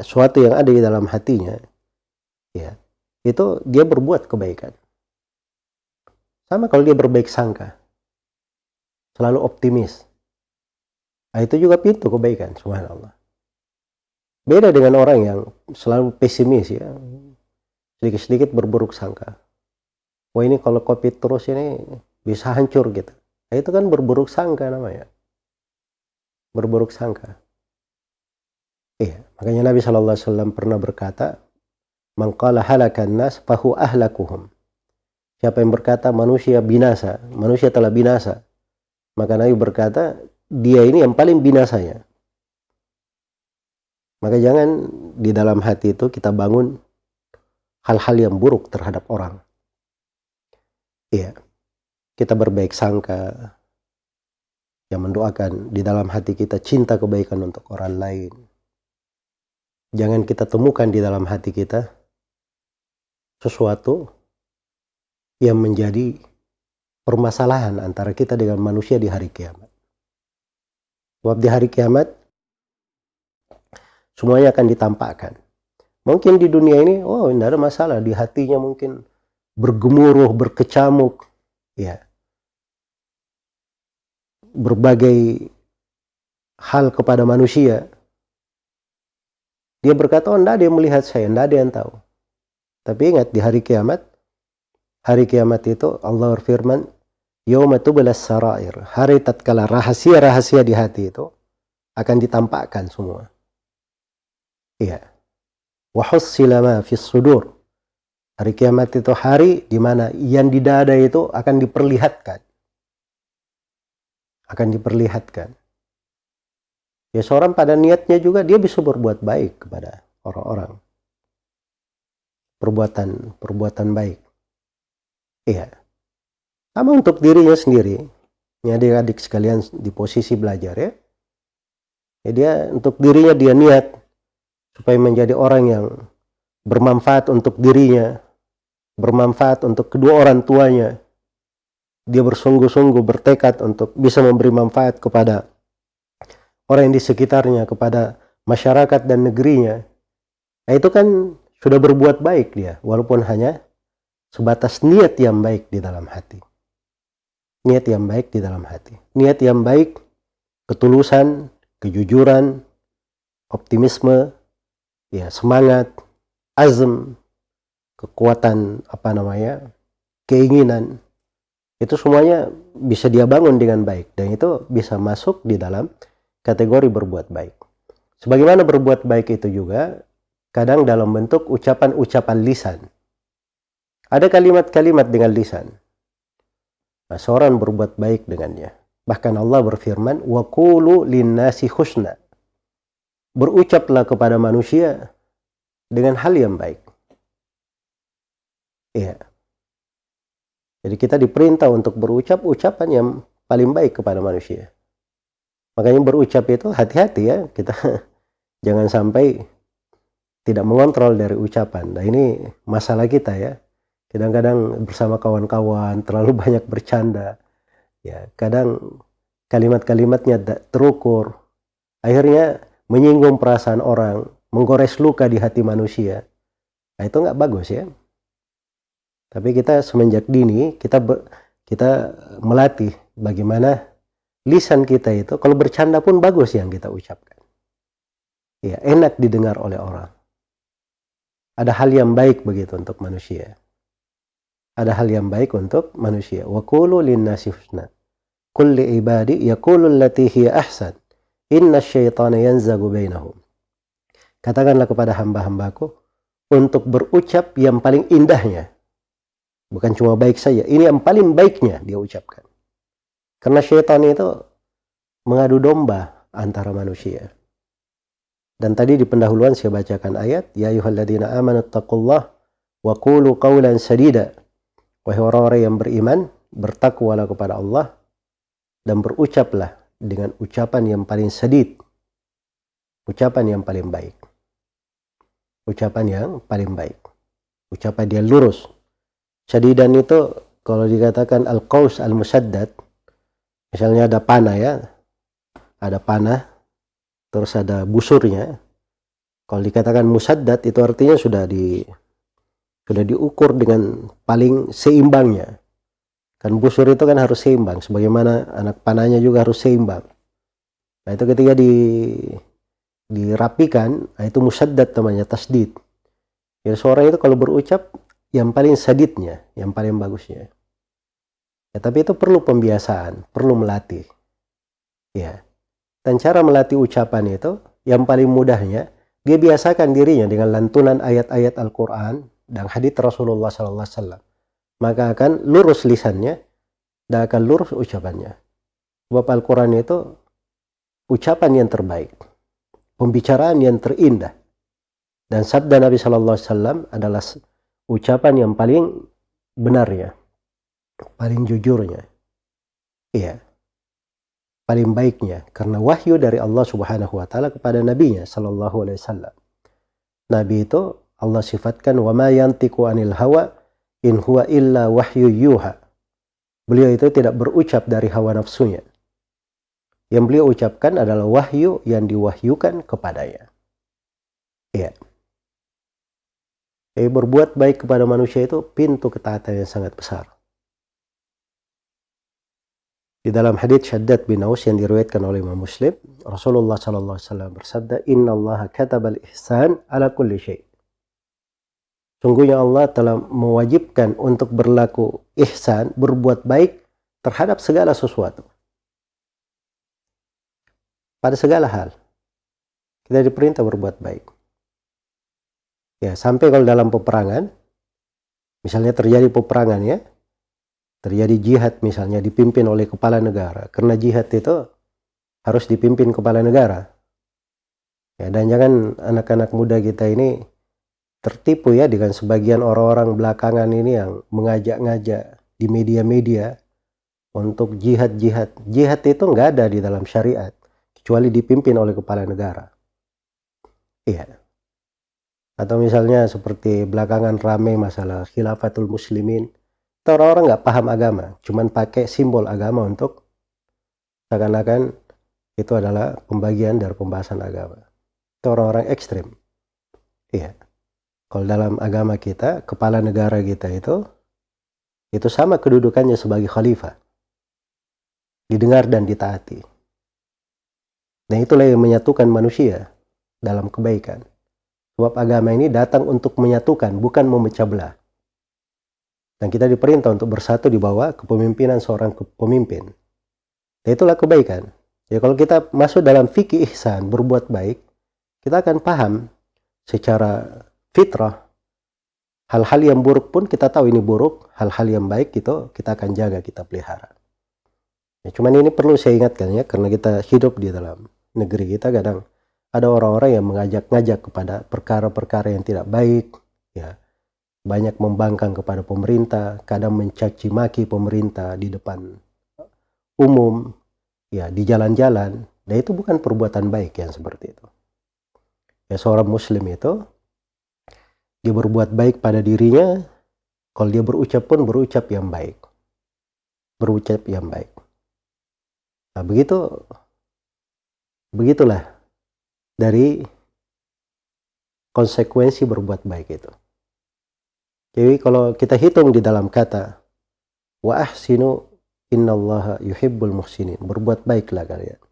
suatu yang ada di dalam hatinya, ya, itu dia berbuat kebaikan. Sama kalau dia berbaik sangka, selalu optimis. Nah, itu juga pintu kebaikan, subhanallah. Beda dengan orang yang selalu pesimis, ya, sedikit-sedikit berburuk sangka. Wah, ini kalau COVID terus ini bisa hancur gitu. Nah, itu kan berburuk sangka namanya. Berburuk sangka. Iya, makanya Nabi SAW pernah berkata, "Man qala halakan nas fahu ahlakuhum." Siapa yang berkata manusia binasa, manusia telah binasa, maka Nabi berkata, dia ini yang paling binasanya. Maka jangan di dalam hati itu kita bangun hal-hal yang buruk terhadap orang. Iya, kita berbaik sangka, yang mendoakan di dalam hati kita cinta kebaikan untuk orang lain. Jangan kita temukan di dalam hati kita sesuatu yang menjadi permasalahan antara kita dengan manusia di hari kiamat. Sebab di hari kiamat semuanya akan ditampakkan. Mungkin di dunia ini, oh tidak ada masalah, di hatinya mungkin bergemuruh, berkecamuk, ya, berbagai hal kepada manusia. Dia berkata, oh tidak ada yang melihat saya, tidak ada yang tahu. Tapi ingat, di hari kiamat itu Allah berfirman, yauma tublas sarair, hari tatkala rahasia-rahasia di hati itu akan ditampakkan semua. Iya. Wa hussila ma fis sudur. Hari kiamat itu hari di mana yang di dada itu akan diperlihatkan. Akan diperlihatkan. Ya, seorang pada niatnya juga dia bisa berbuat baik kepada orang-orang. Perbuatan baik. Iya. Sama untuk dirinya sendiri. Ya, adik-adik sekalian di posisi belajar, ya. Ya, dia untuk dirinya dia niat supaya menjadi orang yang bermanfaat untuk dirinya, bermanfaat untuk kedua orang tuanya. Dia bersungguh-sungguh bertekad untuk bisa memberi manfaat kepada orang yang di sekitarnya, kepada masyarakat dan negerinya. Nah, itu kan sudah berbuat baik dia, walaupun hanya sebatas niat yang baik di dalam hati. Niat yang baik di dalam hati. Niat yang baik, ketulusan, kejujuran, optimisme, ya, semangat, azm, kekuatan, keinginan. Itu semuanya bisa dia bangun dengan baik. Dan itu bisa masuk di dalam kategori berbuat baik. Sebagaimana berbuat baik itu juga kadang dalam bentuk ucapan-ucapan lisan. Ada kalimat-kalimat dengan lisan. Nah, seorang berbuat baik dengannya. Bahkan Allah berfirman, wa qulu linnasi husna. Berucaplah kepada manusia dengan hal yang baik. Iya. Jadi kita diperintah untuk berucap ucapan yang paling baik kepada manusia. Makanya berucap itu hati-hati, ya. Kita jangan sampai tidak mengontrol dari ucapan. Nah, ini masalah kita, ya. Kadang-kadang bersama kawan-kawan terlalu banyak bercanda. Ya, kadang kalimat-kalimatnya terukur. Akhirnya menyinggung perasaan orang, menggores luka di hati manusia. Nah, itu nggak bagus, ya. Tapi kita semenjak dini kita melatih bagaimana lisan kita itu kalau bercanda pun bagus yang kita ucapkan. Ya, enak didengar oleh orang. Ada hal yang baik begitu untuk manusia. Ada hal yang baik untuk manusia. Wa qulu linnasi husna. Kulli ibadi yaqulu allati hiya ahsan. Inna syaitana yanzagu bainahum. Katakanlah kepada hamba-hambaku untuk berucap yang paling indahnya. Bukan cuma baik saja, ini yang paling baiknya dia ucapkan. Karena syaitan itu mengadu domba antara manusia. Dan tadi di pendahuluan saya bacakan ayat, ya ayyuhalladzina amanu taqullah wa qulu qawlan sadida. Wahai orang-orang yang beriman, bertakwalah kepada Allah dan berucaplah dengan ucapan yang paling sadid. Ucapan yang paling baik. Ucapan yang paling baik. Ucapan dia lurus. Sadidan itu kalau dikatakan al-qaus al-musaddad, misalnya ada panah ya, ada panah, terus ada busurnya. Kalau dikatakan musaddad itu artinya sudah diukur dengan paling seimbangnya. Kan busur itu kan harus seimbang, sebagaimana anak panahnya juga harus seimbang. Nah itu ketika dirapikan, itu musaddad namanya, tasdid. Jadi seorang itu kalau berucap yang paling sadidnya, yang paling bagusnya. Ya, tapi itu perlu pembiasaan, perlu melatih. Ya. Dan cara melatih ucapan itu, yang paling mudahnya, dia biasakan dirinya dengan lantunan ayat-ayat Al-Quran dan hadits Rasulullah SAW. Maka akan lurus lisannya dan akan lurus ucapannya. Sebab Al-Quran itu ucapan yang terbaik, pembicaraan yang terindah. Dan sabda Nabi SAW adalah ucapan yang paling benarnya, paling jujurnya. Iya. Paling baiknya, karena wahyu dari Allah Subhanahu wa taala kepada nabinya sallallahu alaihi wasallam. Nabi itu Allah sifatkan wa ma yantiqu anil hawa in huwa illa wahyu yuha. Beliau itu tidak berucap dari hawa nafsunya. Yang beliau ucapkan adalah wahyu yang diwahyukan kepadanya. Iya. Jadi berbuat baik kepada manusia itu pintu ketaatan yang sangat besar. Di dalam hadits Shaddad bin Aus yang diriwayatkan oleh Imam Muslim, Rasulullah sallallahu alaihi wasallam bersabda, "Innallaha katabal ihsan ala kulli syai." Sungguhnya Allah telah mewajibkan untuk berlaku ihsan, berbuat baik terhadap segala sesuatu. Pada segala hal. Kita diperintah berbuat baik. Ya, sampai kalau dalam peperangan, misalnya terjadi peperangan ya, terjadi jihad misalnya dipimpin oleh kepala negara. Karena jihad itu harus dipimpin kepala negara. Ya, dan jangan anak-anak muda kita ini tertipu ya dengan sebagian orang-orang belakangan ini yang mengajak-ngajak di media-media untuk jihad-jihad. Jihad itu nggak ada di dalam syariat, kecuali dipimpin oleh kepala negara. Iya. Atau misalnya seperti belakangan ramai masalah khilafatul muslimin. Orang-orang nggak paham agama, cuman pakai simbol agama untuk seakan-akan itu adalah pembagian dari pembahasan agama. Itu orang-orang ekstrim. Iya. Kalau dalam agama kita, kepala negara kita itu sama kedudukannya sebagai khalifah. Didengar dan ditaati. Dan itulah yang menyatukan manusia dalam kebaikan. Sebab agama ini datang untuk menyatukan, bukan memecah belah. Dan kita diperintah untuk bersatu di bawah kepemimpinan seorang pemimpin. Dan itulah kebaikan. Ya kalau kita masuk dalam fikih ihsan, berbuat baik, kita akan paham secara fitrah. Hal-hal yang buruk pun kita tahu ini buruk, hal-hal yang baik itu kita akan jaga, kita pelihara. Ya, cuman ini perlu saya ingatkan ya, karena kita hidup di dalam negeri kita, kadang ada orang-orang yang mengajak-ngajak kepada perkara-perkara yang tidak baik, ya. Banyak membangkang kepada pemerintah, kadang mencaci maki pemerintah di depan umum, ya di jalan-jalan. Dan itu bukan perbuatan baik yang seperti itu. Ya seorang muslim itu, dia berbuat baik pada dirinya, kalau dia berucap pun berucap yang baik. Berucap yang baik. Nah begitulah dari konsekuensi berbuat baik itu. Jadi kalau kita hitung di dalam kata wa ahsinu innallaha yuhibbul muhsinin, berbuat baiklah kalian.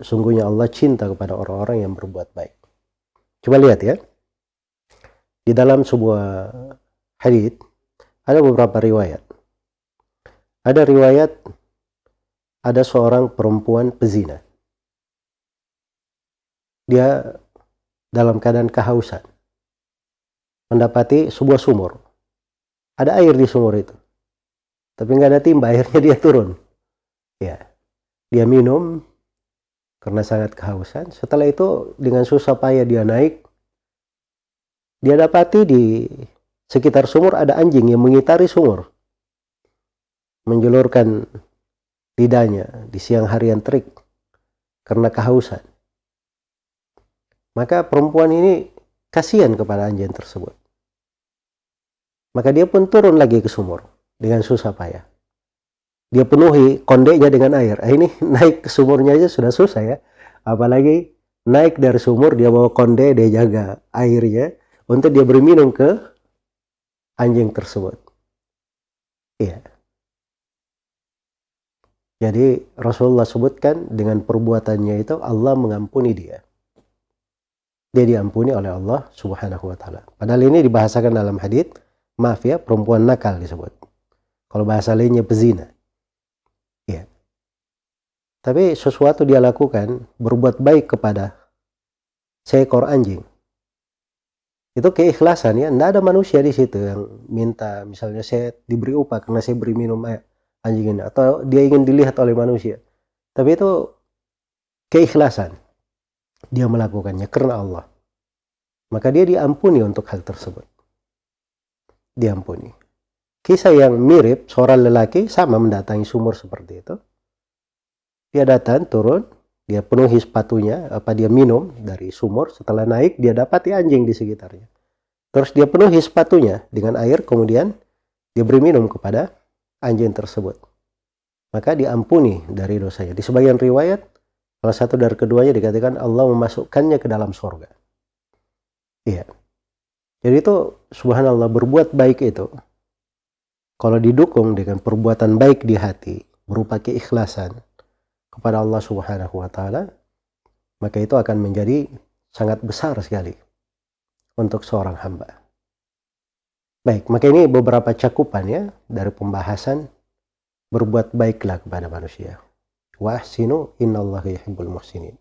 Sungguhnya Allah cinta kepada orang-orang yang berbuat baik. Coba lihat ya. Di dalam sebuah hadits ada beberapa riwayat. Ada riwayat ada seorang perempuan pezina. Dia dalam keadaan kehausan. Mendapati sebuah sumur. Ada air di sumur itu. Tapi nggak ada timba, akhirnya dia turun. Ya. Dia minum, karena sangat kehausan. Setelah itu dengan susah payah dia naik, dia dapati di sekitar sumur ada anjing yang mengitari sumur, menjulurkan lidahnya di siang hari yang terik karena kehausan. Maka perempuan ini kasihan kepada anjing tersebut. Maka dia pun turun lagi ke sumur dengan susah payah. Dia penuhi kondeknya dengan air. Ini naik ke sumurnya aja sudah susah ya. Apalagi naik dari sumur, dia bawa konde, dia jaga airnya untuk dia beri minum ke anjing tersebut. Iya. Jadi Rasulullah sebutkan dengan perbuatannya itu Allah mengampuni dia. Dia diampuni oleh Allah Subhanahu wa taala. Padahal ini dibahasakan dalam hadits, maaf ya, perempuan nakal disebut. Kalau bahasa lainnya pezina. Ya. Tapi sesuatu dia lakukan, berbuat baik kepada seekor anjing. Itu keikhlasan ya, tidak ada manusia di situ yang minta misalnya saya diberi upah karena saya beri minum anjing ini, atau dia ingin dilihat oleh manusia. Tapi itu keikhlasan. Dia melakukannya karena Allah. Maka dia diampuni untuk hal tersebut. Diampuni. Kisah yang mirip, seorang lelaki sama mendatangi sumur seperti itu. Dia datang, turun, dia penuhi sepatunya, dia minum dari sumur. Setelah naik, dia dapati anjing di sekitarnya. Terus dia penuhi sepatunya dengan air, kemudian dia beri minum kepada anjing tersebut. Maka diampuni dari dosanya. Di sebagian riwayat, salah satu dari keduanya dikatakan Allah memasukkannya ke dalam surga. Iya. Jadi itu subhanallah, berbuat baik itu, kalau didukung dengan perbuatan baik di hati, berupa keikhlasan kepada Allah Subhanahu wa taala, maka itu akan menjadi sangat besar sekali untuk seorang hamba. Baik, maka ini beberapa cakupan ya dari pembahasan berbuat baiklah kepada manusia. Wa ahsinu innallaha yuhibbul muhsinin.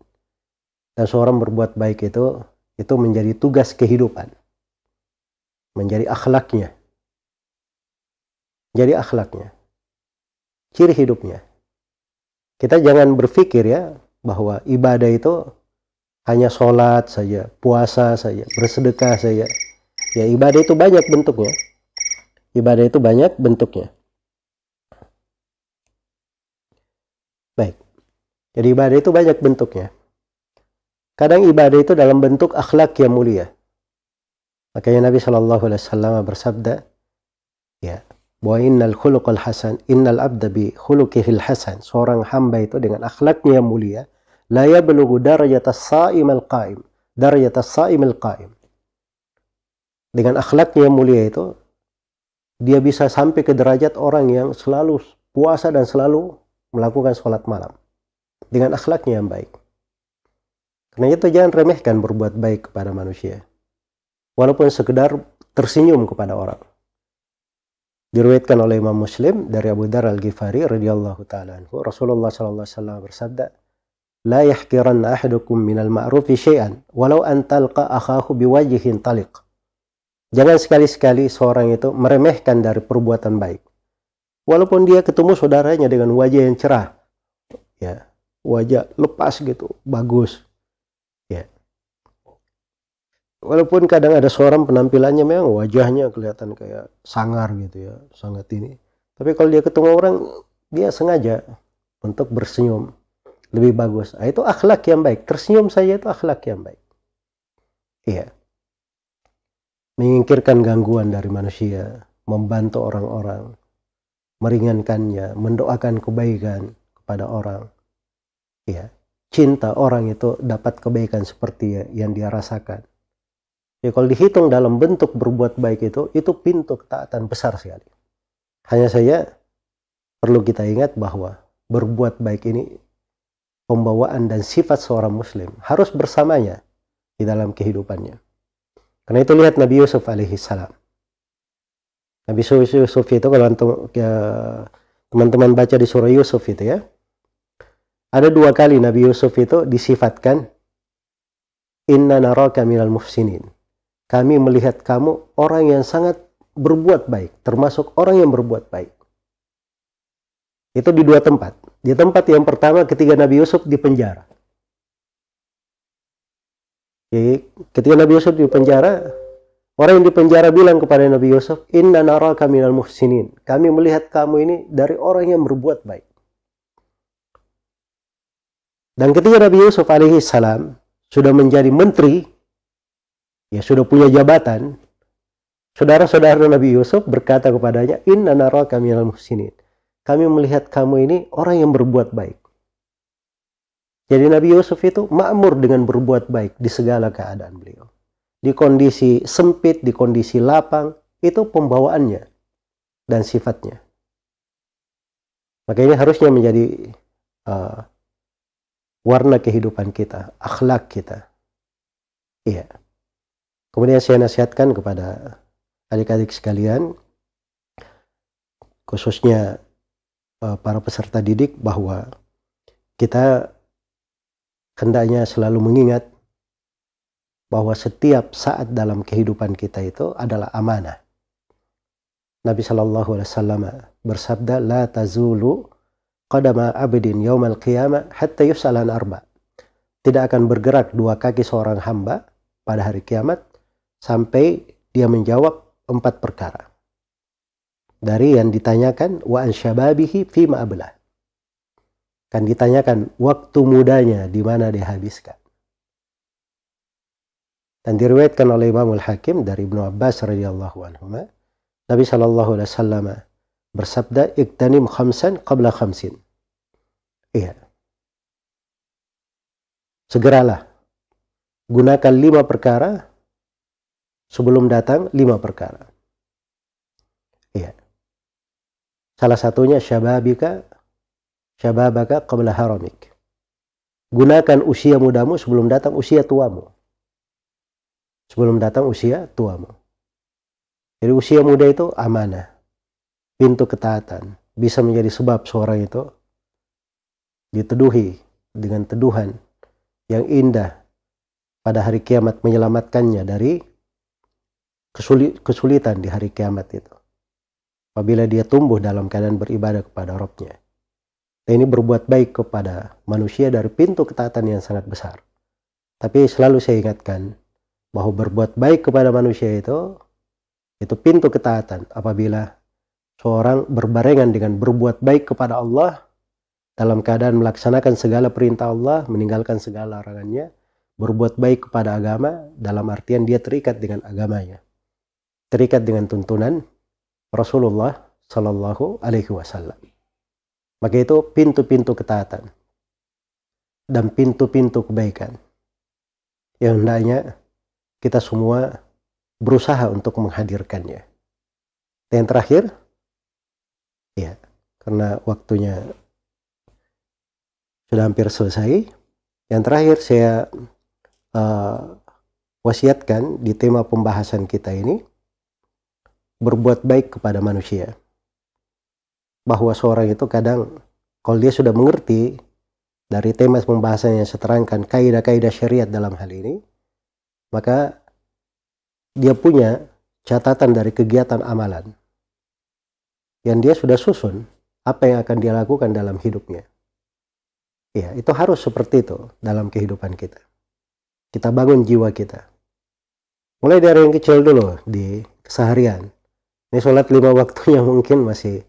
Dan seorang berbuat baik itu menjadi tugas kehidupan. Menjadi akhlaknya. Jadi akhlaknya. Ciri hidupnya. Kita jangan berpikir ya bahwa ibadah itu hanya sholat saja, puasa saja, bersedekah saja. Ya, ibadah itu banyak bentuknya. Ibadah itu banyak bentuknya. Baik. Jadi ibadah itu banyak bentuknya. Kadang ibadah itu dalam bentuk akhlak yang mulia. Makanya Nabi SAW bersabda, ya, bahwa innal khuluqal hasan, innal abda bi khuluqihil hasan. Seorang hamba itu dengan akhlaknya yang mulia, la yablughu darajatas sa'imil qa'im. Darajatas sa'imil qa'im. Dengan akhlaknya yang mulia itu, dia bisa sampai ke derajat orang yang selalu puasa dan selalu melakukan sholat malam. Dengan akhlaknya yang baik. Karena itu jangan remehkan berbuat baik kepada manusia. Walaupun sekedar tersenyum kepada orang. Diriwayatkan oleh Imam Muslim dari Abu Dzar Al-Ghifari radhiyallahu taala anhu, Rasulullah sallallahu alaihi wasallam bersabda, "La yahqiranna ahadukum minal ma'rufi syai'an walau an talqa akhahu biwajhin taliq." Jangan sekali-sekali seorang itu meremehkan dari perbuatan baik. Walaupun dia ketemu saudaranya dengan wajah yang cerah. Ya, wajah lepas gitu, bagus. Ya. Walaupun kadang ada seorang penampilannya memang wajahnya kelihatan kayak sangar gitu ya, sangat ini. Tapi kalau dia ketemu orang, dia sengaja untuk bersenyum lebih bagus. Nah, itu akhlak yang baik. Tersenyum saja itu akhlak yang baik. Iya. Menyingkirkan gangguan dari manusia, membantu orang-orang, meringankannya, mendoakan kebaikan kepada orang. Iya. Cinta orang itu dapat kebaikan seperti yang dia rasakan. Ya, kalau dihitung dalam bentuk berbuat baik itu pintu ketaatan besar sekali. Hanya saja perlu kita ingat bahwa berbuat baik ini pembawaan dan sifat seorang muslim harus bersamanya di dalam kehidupannya. Karena itu lihat Nabi Yusuf alaihissalam. Nabi Yusuf itu kalau teman-teman baca di surah Yusuf itu ya, ada 2 kali Nabi Yusuf itu disifatkan inna naraka minal muhsinin. Kami melihat kamu orang yang sangat berbuat baik, termasuk orang yang berbuat baik. Itu di 2 tempat. Di tempat yang pertama ketika Nabi Yusuf di penjara. Jadi ketika Nabi Yusuf di penjara, orang yang di penjara bilang kepada Nabi Yusuf, "Inna naraka minal muhsinin." Kami melihat kamu ini dari orang yang berbuat baik. Dan ketika Nabi Yusuf alaihi salam sudah menjadi menteri, ya sudah punya jabatan, saudara-saudara Nabi Yusuf berkata kepadanya, "Inna naraka minal muhsinin." Kami melihat kamu ini orang yang berbuat baik. Jadi Nabi Yusuf itu makmur dengan berbuat baik di segala keadaan beliau. Di kondisi sempit, di kondisi lapang, itu pembawaannya dan sifatnya. Maka ini harusnya menjadi warna kehidupan kita, akhlak kita. Iya. Kemudian saya nasihatkan kepada adik-adik sekalian, khususnya para peserta didik, bahwa kita hendaknya selalu mengingat bahwa setiap saat dalam kehidupan kita itu adalah amanah. Nabi Shallallahu Alaihi Wasallam bersabda, "La tazulu qadama abdin yaumal qiyamah hatta yus'alan arba." Tidak akan bergerak dua kaki seorang hamba pada hari kiamat sampai dia menjawab 4 perkara. Dari yang ditanyakan, wa an syababihi fima ablah. Kan ditanyakan waktu mudanya di mana dia habiskan. Dan diriwayatkan oleh Imam Al-Hakim dari Ibnu Abbas radhiyallahu anhu, Nabi sallallahu alaihi wasallam bersabda, "Iktanim khamsan qabla khamsin." Iya. Segeralah gunakan 5 perkara sebelum datang 5 perkara. Iya. Salah satunya syababaka qabla haramik. Gunakan usia mudamu sebelum datang usia tuamu. Sebelum datang usia tuamu. Jadi usia muda itu amanah, pintu ketaatan. Bisa menjadi sebab seorang itu diteduhi dengan teduhan yang indah pada hari kiamat, menyelamatkannya dari kesulitan di hari kiamat itu. Apabila dia tumbuh dalam keadaan beribadah kepada Rabb-Nya. Dan ini berbuat baik kepada manusia dari pintu ketaatan yang sangat besar. Tapi selalu saya ingatkan bahwa berbuat baik kepada manusia itu pintu ketaatan. Apabila seorang berbarengan dengan berbuat baik kepada Allah dalam keadaan melaksanakan segala perintah Allah, meninggalkan segala larangannya, berbuat baik kepada agama dalam artian dia terikat dengan agamanya, terikat dengan tuntunan Rasulullah Sallallahu Alaihi Wasallam. Maka itu pintu-pintu ketaatan dan pintu-pintu kebaikan yang hendaknya kita semua berusaha untuk menghadirkannya. Dan yang terakhir, ya, karena waktunya sudah hampir selesai, yang terakhir saya wasiatkan di tema pembahasan kita ini, berbuat baik kepada manusia. Bahwa seorang itu kadang, kalau dia sudah mengerti dari tema pembahasan yang saya terangkan, kaidah-kaidah syariat dalam hal ini, maka dia punya catatan dari kegiatan amalan yang dia sudah susun apa yang akan dia lakukan dalam hidupnya. Ya, itu harus seperti itu dalam kehidupan kita. Kita bangun jiwa kita. Mulai dari yang kecil dulu di keseharian. Ini sholat 5 waktunya mungkin masih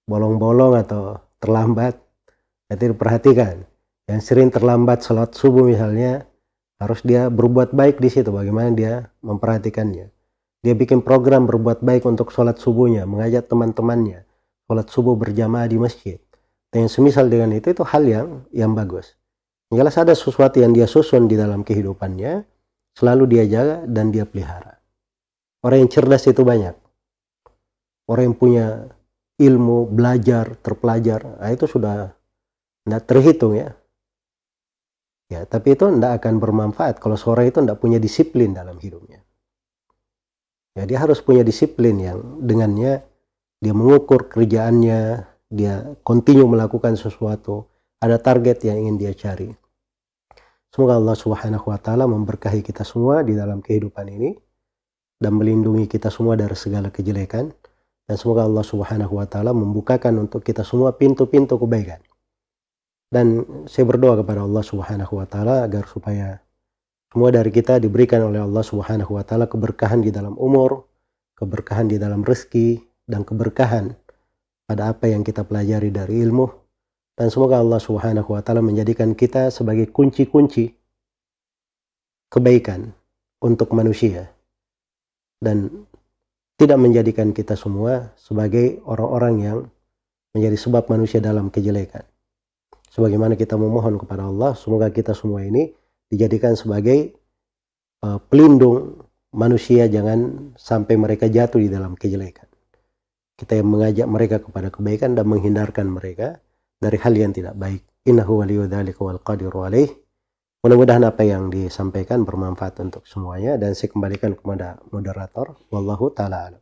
bolong-bolong atau terlambat. Nanti diperhatikan. Yang sering terlambat sholat subuh misalnya, harus dia berbuat baik di situ. Bagaimana dia memperhatikannya. Dia bikin program berbuat baik untuk sholat subuhnya, mengajak teman-temannya sholat subuh berjamaah di masjid. Dan yang semisal dengan itu hal yang bagus. Yang jelas ada sesuatu yang dia susun di dalam kehidupannya, selalu dia jaga dan dia pelihara. Orang yang cerdas itu banyak. Orang yang punya ilmu, belajar, terpelajar, nah itu sudah tidak terhitung ya. Ya, tapi itu tidak akan bermanfaat kalau seorang itu tidak punya disiplin dalam hidupnya. Ya, dia harus punya disiplin yang dengannya dia mengukur kerjaannya, dia continue melakukan sesuatu, ada target yang ingin dia cari. Semoga Allah Subhanahu wa taala memberkahi kita semua di dalam kehidupan ini dan melindungi kita semua dari segala kejelekan. Dan semoga Allah Subhanahu wa taala membukakan untuk kita semua pintu-pintu kebaikan. Dan saya berdoa kepada Allah Subhanahu wa taala agar supaya Semua dari kita diberikan oleh Allah Subhanahu wa taala keberkahan di dalam umur, keberkahan di dalam rezeki, dan keberkahan pada apa yang kita pelajari dari ilmu. Dan semoga Allah Subhanahu wa taala menjadikan kita sebagai kunci-kunci kebaikan untuk manusia, dan tidak menjadikan kita semua sebagai orang-orang yang menjadi sebab manusia dalam kejelekan. Sebagaimana kita memohon kepada Allah, semoga kita semua ini dijadikan sebagai pelindung manusia, jangan sampai mereka jatuh di dalam kejelekan. Kita yang mengajak mereka kepada kebaikan dan menghindarkan mereka dari hal yang tidak baik. Innahu waliyyu dzalika wal qadiru alaih. Mudah-mudahan apa yang disampaikan bermanfaat untuk semuanya, dan saya kembalikan kepada moderator. Wallahu ta'ala alam.